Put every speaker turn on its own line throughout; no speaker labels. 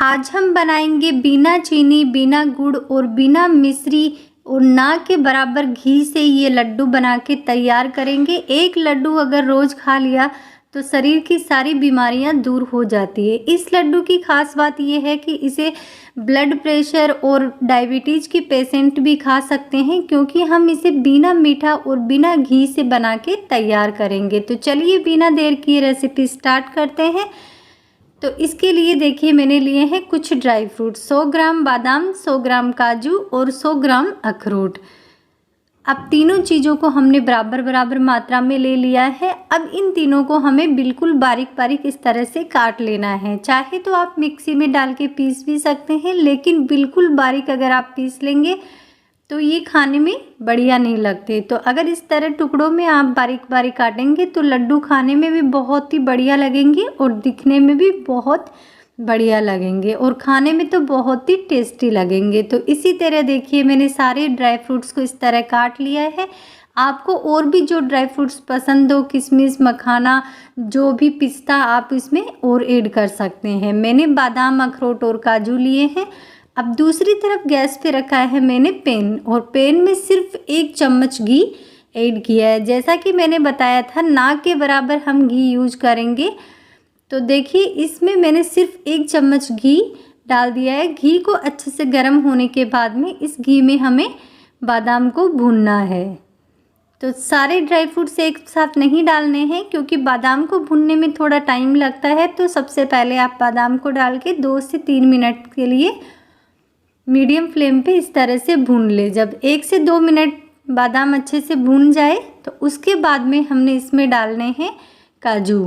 आज हम बनाएंगे बिना चीनी, बिना गुड़ और बिना मिश्री और ना के बराबर घी से ये लड्डू बना के तैयार करेंगे। एक लड्डू अगर रोज़ खा लिया तो शरीर की सारी बीमारियां दूर हो जाती है। इस लड्डू की खास बात यह है कि इसे ब्लड प्रेशर और डायबिटीज़ के पेशेंट भी खा सकते हैं, क्योंकि हम इसे बिना मीठा और बिना घी से बना के तैयार करेंगे। तो चलिए बिना देर किए रेसिपी स्टार्ट करते हैं। तो इसके लिए देखिए मैंने लिए हैं कुछ ड्राई फ्रूट, 100 ग्राम बादाम, 100 ग्राम काजू और 100 ग्राम अखरोट। अब तीनों चीज़ों को हमने बराबर बराबर मात्रा में ले लिया है। अब इन तीनों को हमें बिल्कुल बारीक बारीक इस तरह से काट लेना है। चाहे तो आप मिक्सी में डाल के पीस भी सकते हैं, लेकिन बिल्कुल बारीक अगर आप पीस लेंगे तो ये खाने में बढ़िया नहीं लगते। तो अगर इस तरह टुकड़ों में आप बारीक बारीक काटेंगे तो लड्डू खाने में भी बहुत ही बढ़िया लगेंगे और दिखने में भी बहुत बढ़िया लगेंगे और खाने में तो बहुत ही टेस्टी लगेंगे। तो इसी तरह देखिए मैंने सारे ड्राई फ्रूट्स को इस तरह काट लिया है। आपको और भी जो ड्राई फ्रूट्स पसंद हो, किशमिश, मखाना, जो भी पिस्ता, आप इसमें और ऐड कर सकते हैं। मैंने बादाम, अखरोट और काजू लिए हैं। अब दूसरी तरफ गैस पे रखा है मैंने पैन, और पैन में सिर्फ 1 चम्मच घी ऐड किया है। जैसा कि मैंने बताया था, ना के बराबर हम घी यूज करेंगे। तो देखिए इसमें मैंने सिर्फ 1 चम्मच घी डाल दिया है। घी को अच्छे से गर्म होने के बाद में इस घी में हमें बादाम को भूनना है। तो सारे ड्राई फ्रूट्स एक साथ नहीं डालने हैं, क्योंकि बादाम को भूनने में थोड़ा टाइम लगता है। तो सबसे पहले आप बादाम को डाल के 2 से 3 मिनट के लिए मीडियम फ्लेम पे इस तरह से भून ले। जब 1 से 2 मिनट बादाम अच्छे से भून जाए तो उसके बाद में हमने इसमें डालने हैं काजू,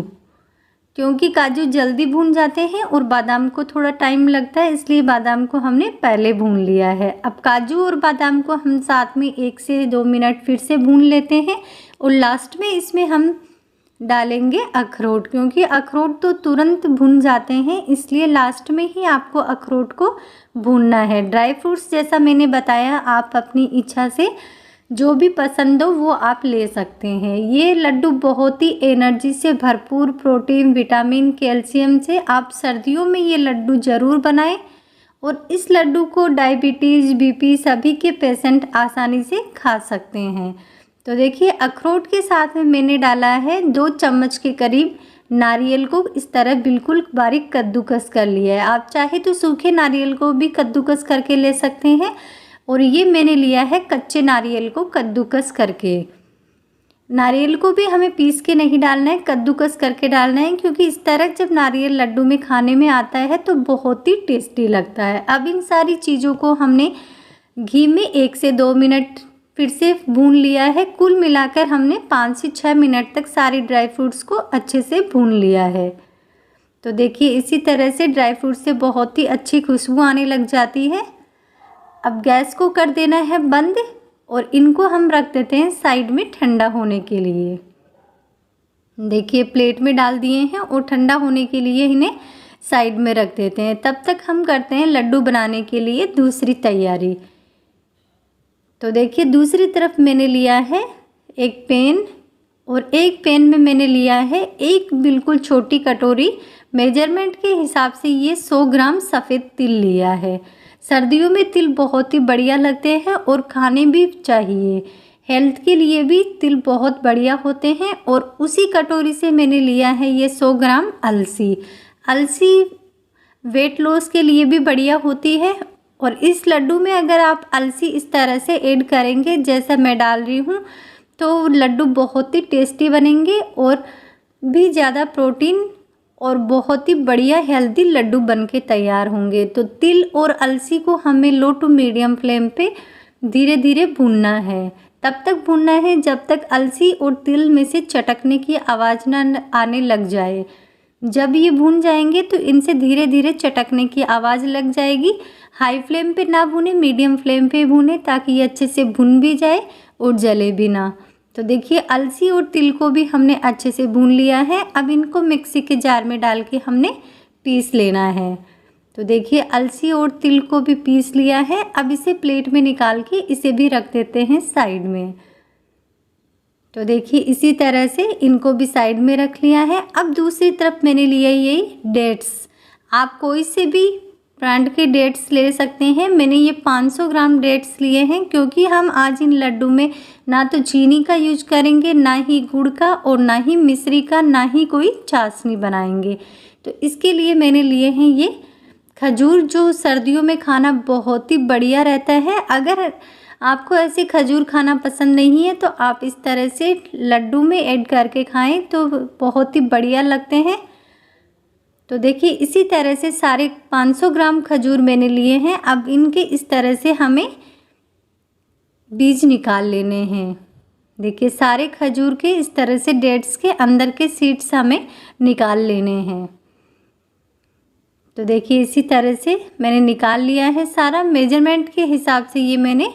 क्योंकि काजू जल्दी भून जाते हैं और बादाम को थोड़ा टाइम लगता है, इसलिए बादाम को हमने पहले भून लिया है। अब काजू और बादाम को हम साथ में 1 से 2 मिनट फिर से भून लेते हैं और लास्ट में इसमें हम डालेंगे अखरोट, क्योंकि अखरोट तो तुरंत भून जाते हैं, इसलिए लास्ट में ही आपको अखरोट को भूनना है। ड्राई फ्रूट्स जैसा मैंने बताया, आप अपनी इच्छा से जो भी पसंद हो वो आप ले सकते हैं। ये लड्डू बहुत ही एनर्जी से भरपूर, प्रोटीन, विटामिन, कैल्शियम से, आप सर्दियों में ये लड्डू ज़रूर बनाएं। और इस लड्डू को डायबिटीज़, बीपी सभी के पेशेंट आसानी से खा सकते हैं। तो देखिए अखरोट के साथ में मैंने डाला है 2 चम्मच के करीब नारियल को इस तरह बिल्कुल बारीक कद्दूकस कर लिया है। आप चाहे तो सूखे नारियल को भी कद्दूकस करके ले सकते हैं, और ये मैंने लिया है कच्चे नारियल को कद्दूकस करके। नारियल को भी हमें पीस के नहीं डालना है, कद्दूकस करके डालना है, क्योंकि इस तरह जब नारियल लड्डू में खाने में आता है तो बहुत ही टेस्टी लगता है। अब इन सारी चीज़ों को हमने घी में 1 से 2 मिनट फिर से भून लिया है। कुल मिलाकर हमने 5 से 6 मिनट तक सारे ड्राई फ्रूट्स को अच्छे से भून लिया है। तो देखिए इसी तरह से ड्राई फ्रूट से बहुत ही अच्छी खुशबू आने लग जाती है। अब गैस को कर देना है बंद और इनको हम रख देते हैं साइड में ठंडा होने के लिए। देखिए प्लेट में डाल दिए हैं और ठंडा होने के लिए इन्हें साइड में रख देते हैं। तब तक हम करते हैं लड्डू बनाने के लिए दूसरी तैयारी। तो देखिए दूसरी तरफ मैंने लिया है एक पैन, और एक पैन में मैंने लिया है एक बिल्कुल छोटी कटोरी, मेजरमेंट के हिसाब से ये 100 ग्राम सफ़ेद तिल लिया है। सर्दियों में तिल बहुत ही बढ़िया लगते हैं और खाने भी चाहिए, हेल्थ के लिए भी तिल बहुत बढ़िया होते हैं। और उसी कटोरी से मैंने लिया है ये 100 ग्राम अलसी। अलसी वेट लॉस के लिए भी बढ़िया होती है, और इस लड्डू में अगर आप अलसी इस तरह से ऐड करेंगे जैसा मैं डाल रही हूँ तो लड्डू बहुत ही टेस्टी बनेंगे और भी ज़्यादा प्रोटीन और बहुत ही बढ़िया हेल्दी लड्डू बन के तैयार होंगे। तो तिल और अलसी को हमें लो टू मीडियम फ्लेम पे धीरे धीरे भूनना है। तब तक भूनना है जब तक अलसी और तिल में से चटकने की आवाज़ ना आने लग जाए। जब ये भून जाएंगे तो इनसे धीरे धीरे चटकने की आवाज़ लग जाएगी। हाई फ्लेम पे ना भूने, मीडियम फ्लेम पे भूने, ताकि ये अच्छे से भुन भी जाए और जले भी ना। तो देखिए अलसी और तिल को भी हमने अच्छे से भून लिया है। अब इनको मिक्सी के जार में डाल के हमने पीस लेना है। तो देखिए अलसी और तिल को भी पीस लिया है। अब इसे प्लेट में निकाल के इसे भी रख देते हैं साइड में। तो देखिए इसी तरह से इनको भी साइड में रख लिया है। अब दूसरी तरफ मैंने लिया ये डेट्स। आप कोई से भी ब्रांड के डेट्स ले सकते हैं। मैंने ये 500 ग्राम डेट्स लिए हैं क्योंकि हम आज इन लड्डू में ना तो चीनी का यूज करेंगे, ना ही गुड़ का, और ना ही मिश्री का, ना ही कोई चाशनी बनाएंगे। तो इसके लिए मैंने लिए हैं ये खजूर, जो सर्दियों में खाना बहुत ही बढ़िया रहता है। अगर आपको ऐसे खजूर खाना पसंद नहीं है तो आप इस तरह से लड्डू में ऐड करके खाएं तो बहुत ही बढ़िया लगते हैं। तो देखिए इसी तरह से सारे 500 ग्राम खजूर मैंने लिए हैं। अब इनके इस तरह से हमें बीज निकाल लेने हैं। देखिए सारे खजूर के इस तरह से डेट्स के अंदर के सीड्स हमें निकाल लेने हैं। तो देखिए इसी तरह से मैंने निकाल लिया है सारा। मेजरमेंट के हिसाब से ये मैंने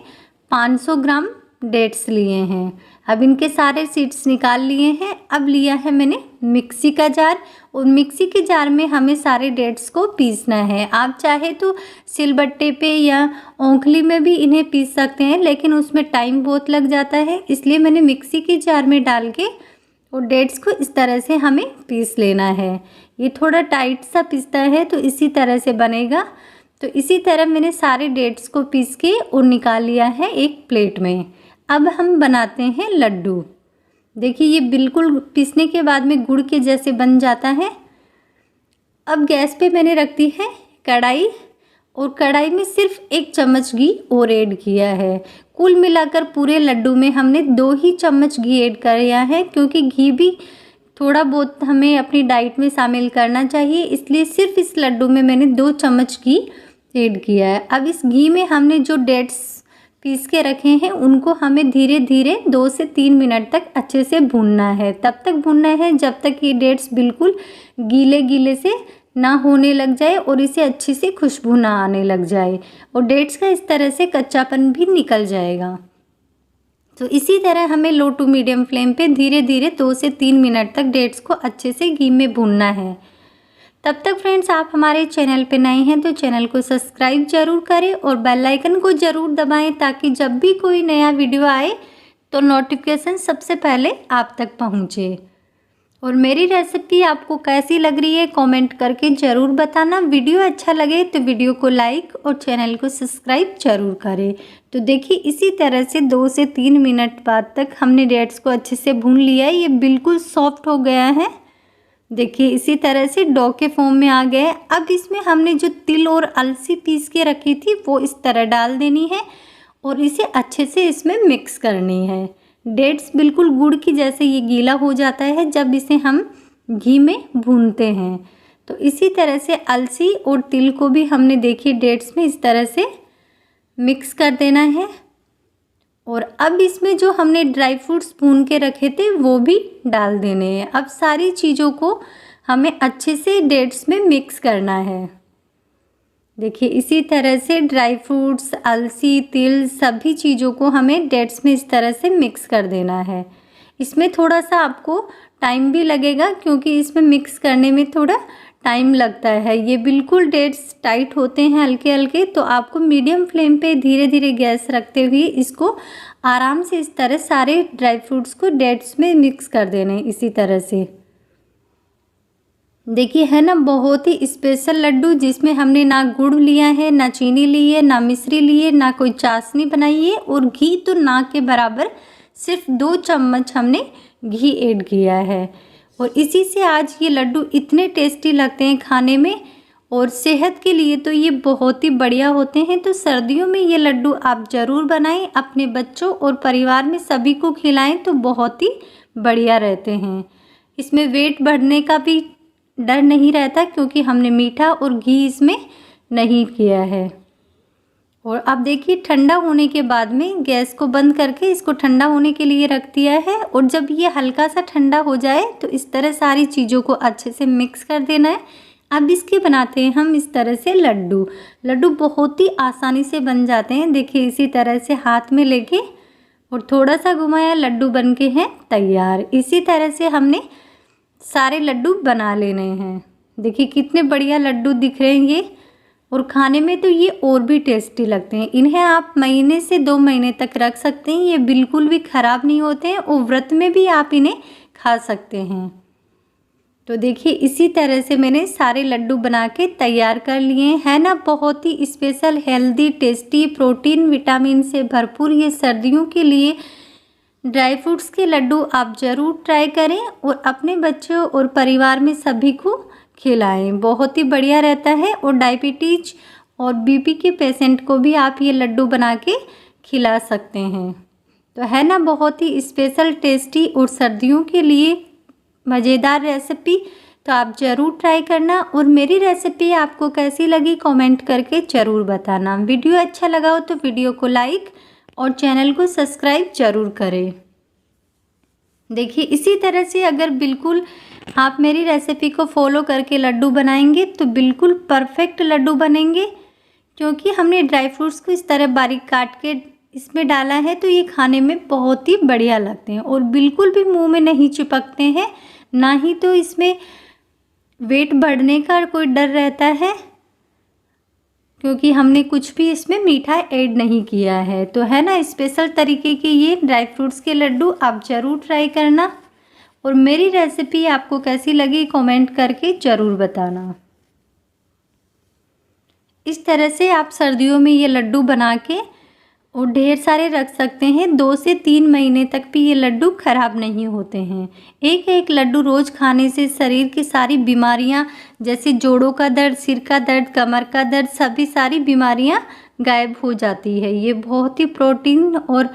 500 ग्राम डेट्स लिए हैं। अब इनके सारे सीड्स निकाल लिए हैं। अब लिया है मैंने मिक्सी का जार, और मिक्सी के जार में हमें सारे डेट्स को पीसना है। आप चाहे तो सिलबट्टे पे या औंखली में भी इन्हें पीस सकते हैं, लेकिन उसमें टाइम बहुत लग जाता है, इसलिए मैंने मिक्सी के जार में डाल के और डेट्स को इस तरह से हमें पीस लेना है। ये थोड़ा टाइट सा पिसता है तो इसी तरह से बनेगा। तो इसी तरह मैंने सारे डेट्स को पीस के और निकाल लिया है एक प्लेट में। अब हम बनाते हैं लड्डू। देखिए ये बिल्कुल पीसने के बाद में गुड़ के जैसे बन जाता है। अब गैस पे मैंने रख दी है कढ़ाई, और कढ़ाई में सिर्फ 1 चम्मच घी और ऐड किया है। कुल मिलाकर पूरे लड्डू में हमने 2 ही चम्मच घी ऐड किया है, क्योंकि घी भी थोड़ा बहुत हमें अपनी डाइट में शामिल करना चाहिए, इसलिए सिर्फ इस लड्डू में मैंने 2 चम्मच घी ऐड किया है। अब इस घी में हमने जो डेट्स पीस के रखे हैं उनको हमें धीरे धीरे 2 से 3 मिनट तक अच्छे से भूनना है। तब तक भूनना है जब तक ये डेट्स बिल्कुल गीले गीले से ना होने लग जाए और इसे अच्छी सी खुशबू ना आने लग जाए, और डेट्स का इस तरह से कच्चापन भी निकल जाएगा। तो इसी तरह हमें लो टू मीडियम फ्लेम पे धीरे धीरे 2 से 3 मिनट तक डेट्स को अच्छे से घी में भूनना है। तब तक फ्रेंड्स आप हमारे चैनल पे नए हैं तो चैनल को सब्सक्राइब जरूर करें और बेल आइकन को ज़रूर दबाएं, ताकि जब भी कोई नया वीडियो आए तो नोटिफिकेशन सबसे पहले आप तक पहुंचे। और मेरी रेसिपी आपको कैसी लग रही है कमेंट करके ज़रूर बताना। वीडियो अच्छा लगे तो वीडियो को लाइक और चैनल को सब्सक्राइब जरूर करें। तो देखिए इसी तरह से 2 से 3 मिनट बाद तक हमने डेट्स को अच्छे से भून लिया है। ये बिल्कुल सॉफ्ट हो गया है। देखिए इसी तरह से डो के फॉर्म में आ गए। अब इसमें हमने जो तिल और अलसी पीस के रखी थी वो इस तरह डाल देनी है और इसे अच्छे से इसमें मिक्स करनी है। डेट्स बिल्कुल गुड़ की जैसे ये गीला हो जाता है जब इसे हम घी में भूनते हैं। तो इसी तरह से अलसी और तिल को भी हमने देखिए डेट्स में इस तरह से मिक्स कर देना है। और अब इसमें जो हमने ड्राई फ्रूट्स भून के रखे थे वो भी डाल देने हैं। अब सारी चीज़ों को हमें अच्छे से डेट्स में मिक्स करना है। देखिए इसी तरह से ड्राई फ्रूट्स, अलसी, तिल सभी चीज़ों को हमें डेट्स में इस तरह से मिक्स कर देना है। इसमें थोड़ा सा आपको टाइम भी लगेगा क्योंकि इसमें मिक्स करने में थोड़ा टाइम लगता है। ये बिल्कुल डेट्स टाइट होते हैं हल्के हल्के, तो आपको मीडियम फ्लेम पे धीरे धीरे गैस रखते हुए इसको आराम से इस तरह सारे ड्राई फ्रूट्स को डेट्स में मिक्स कर देने। इसी तरह से देखिए है ना बहुत ही स्पेशल लड्डू, जिसमें हमने ना गुड़ लिया है, ना चीनी ली है, ना मिश्री ली है, ना कोई चाशनी बनाई है, और घी तो ना के बराबर सिर्फ 2 चम्मच हमने घी ऐड किया है। और इसी से आज ये लड्डू इतने टेस्टी लगते हैं खाने में, और सेहत के लिए तो ये बहुत ही बढ़िया होते हैं। तो सर्दियों में ये लड्डू आप ज़रूर बनाएं, अपने बच्चों और परिवार में सभी को खिलाएं तो बहुत ही बढ़िया रहते हैं। इसमें वेट बढ़ने का भी डर नहीं रहता क्योंकि हमने मीठा और घी इसमें नहीं किया है। और अब देखिए ठंडा होने के बाद में गैस को बंद करके इसको ठंडा होने के लिए रख दिया है। और जब ये हल्का सा ठंडा हो जाए तो इस तरह सारी चीज़ों को अच्छे से मिक्स कर देना है। अब इसके बनाते हैं हम इस तरह से लड्डू। लड्डू बहुत ही आसानी से बन जाते हैं। देखिए इसी तरह से हाथ में लेके और थोड़ा सा घुमाया, लड्डू बन के हैं तैयार। इसी तरह से हमने सारे लड्डू बना लेने हैं। देखिए कितने बढ़िया लड्डू दिख रहे हैं ये, और खाने में तो ये और भी टेस्टी लगते हैं। इन्हें आप महीने से 2 महीने तक रख सकते हैं, ये बिल्कुल भी ख़राब नहीं होते हैं, और व्रत में भी आप इन्हें खा सकते हैं। तो देखिए इसी तरह से मैंने सारे लड्डू बना के तैयार कर लिए हैं ना। बहुत ही special, healthy, tasty, protein, vitamin से भरपूर ये सर्दियों के लिए ड्राई फ्रूट्स के लड्डू आप ज़रूर ट्राई करें और अपने बच्चों और परिवार में सभी को खिलाएं। बहुत ही बढ़िया रहता है और डायबिटीज और बीपी के पेशेंट को भी आप ये लड्डू बना के खिला सकते हैं। तो है ना बहुत ही स्पेशल, टेस्टी और सर्दियों के लिए मज़ेदार रेसिपी। तो आप ज़रूर ट्राई करना और मेरी रेसिपी आपको कैसी लगी कमेंट करके ज़रूर बताना। वीडियो अच्छा लगा हो तो वीडियो को लाइक और चैनल को सब्सक्राइब ज़रूर करें। देखिए इसी तरह से अगर बिल्कुल आप मेरी रेसिपी को फॉलो करके लड्डू बनाएंगे तो बिल्कुल परफेक्ट लड्डू बनेंगे, क्योंकि हमने ड्राई फ्रूट्स को इस तरह बारीक काट के इसमें डाला है तो ये खाने में बहुत ही बढ़िया लगते हैं और बिल्कुल भी मुंह में नहीं चिपकते हैं, ना ही तो इसमें वेट बढ़ने का कोई डर रहता है, क्योंकि हमने कुछ भी इसमें मीठा ऐड नहीं किया है। तो है ना स्पेशल तरीके के ये ड्राई फ्रूट्स के लड्डू आप ज़रूर ट्राई करना और मेरी रेसिपी आपको कैसी लगी कमेंट करके ज़रूर बताना। इस तरह से आप सर्दियों में ये लड्डू बना के और ढेर सारे रख सकते हैं। 2 से 3 महीने तक भी ये लड्डू ख़राब नहीं होते हैं। एक एक लड्डू रोज़ खाने से शरीर की सारी बीमारियां जैसे जोड़ों का दर्द, सिर का दर्द, कमर का दर्द, सभी सारी बीमारियां गायब हो जाती है। ये बहुत ही प्रोटीन और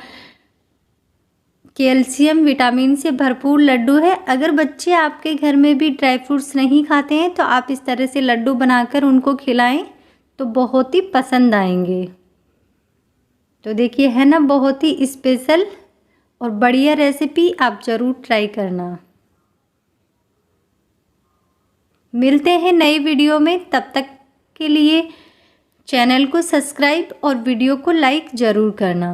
कैल्शियम, विटामिन से भरपूर लड्डू है। अगर बच्चे आपके घर में भी ड्राई फ्रूट्स नहीं खाते हैं तो आप इस तरह से लड्डू बनाकर उनको खिलाएं तो बहुत ही पसंद आएंगे। तो देखिए है ना बहुत ही स्पेशल और बढ़िया रेसिपी, आप ज़रूर ट्राई करना। मिलते हैं नई वीडियो में, तब तक के लिए चैनल को सब्सक्राइब और वीडियो को लाइक ज़रूर करना।